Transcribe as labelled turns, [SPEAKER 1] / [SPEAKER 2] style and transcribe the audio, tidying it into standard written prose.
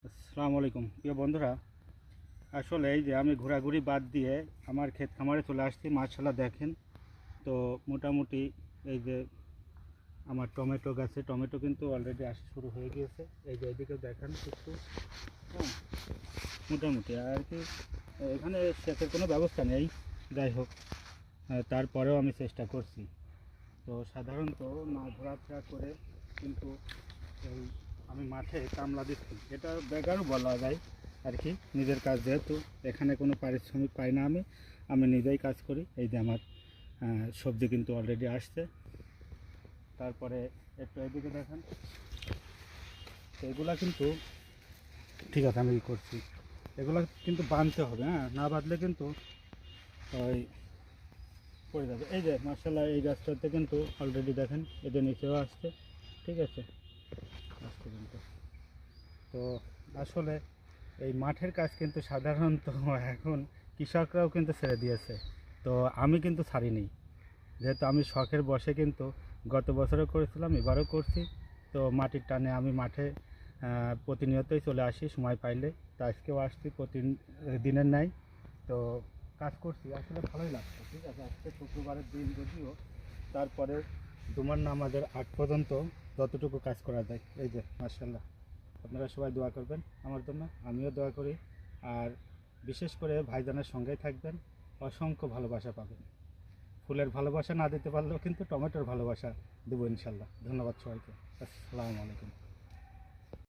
[SPEAKER 1] আসসালামু আলাইকুম প্রিয় বন্ধুরা। আসলে এই যে আমি ঘোরাঘুরি বাদ দিয়ে আমার ক্ষেত খামারে চলে আসছি। মাশাআল্লাহ দেখেন তো মোটামুটি এই যে আমার টমেটো গাছে টমেটো কিন্তু অলরেডি আসা শুরু হয়ে গিয়েছে। এই যে এদিকে দেখেন একটু, হ্যাঁ, মোটামুটি আর কি। এখানে সেচের কোনো ব্যবস্থা নেই, যাই হোক তারপরেও আমি চেষ্টা করছি। তো সাধারণত মাছ ধরাফেরা করে কিন্তু এই আমি মাঠে কামলা দিচ্ছি, এটা বেগারও বলা যায় আর কি। নিজের কাজ যেহেতু এখানে কোনো পারিশ্রমিক পাই না, আমি নিজেই কাজ করি। এই যে আমার সবজি কিন্তু অলরেডি আসছে। তারপরে একটু এদিকে দেখেন, তো এগুলা কিন্তু ঠিক আছে, আমি করছি। এগুলা কিন্তু বাঁধতে হবে, হ্যাঁ, না বাঁধলে কিন্তু ওই পড়ে যাবে। এই যে মার্শাল্লাহ এই গাছটাতে কিন্তু অলরেডি দেখেন এদের নিচেও আসছে, ঠিক আছে, আসছে কিন্তু। তো আসলে এই মাঠের কাজ কিন্তু সাধারণত এখন কৃষকরাও কিন্তু ছেড়ে দিয়েছে। তো আমি কিন্তু ছাড়িনি, যেহেতু আমি শখের বশে কিন্তু গত বছরও করেছিলাম, এবারও করছি। তো মাটির টানে আমি মাঠে প্রতিনিয়তই চলে আসি সময় পাইলে। তো আজকেও আসছি প্রতিদিনের ন্যায়। তো কাজ করছি, আসলে ভালোই লাগছে। ঠিক আছে, আজকে শুক্রবারের দিন যদিও, তারপরে জুমার নামাজের আগ পর্যন্ত যতটুকু কাজ করা যায়। এই যে মাশাআল্লাহ, আপনারা সবাই দোয়া করবেন আমার জন্য, আমিও দোয়া করি। আর বিশেষ করে ভাইজানের সঙ্গেই থাকবেন, অসংখ্য ভালোবাসা পাবেন। ফুলের ভালোবাসা না দিতে পারলেও কিন্তু টমেটোর ভালোবাসা দেবো ইনশাল্লাহ। ধন্যবাদ সবাইকে। আসসালামু আলাইকুম।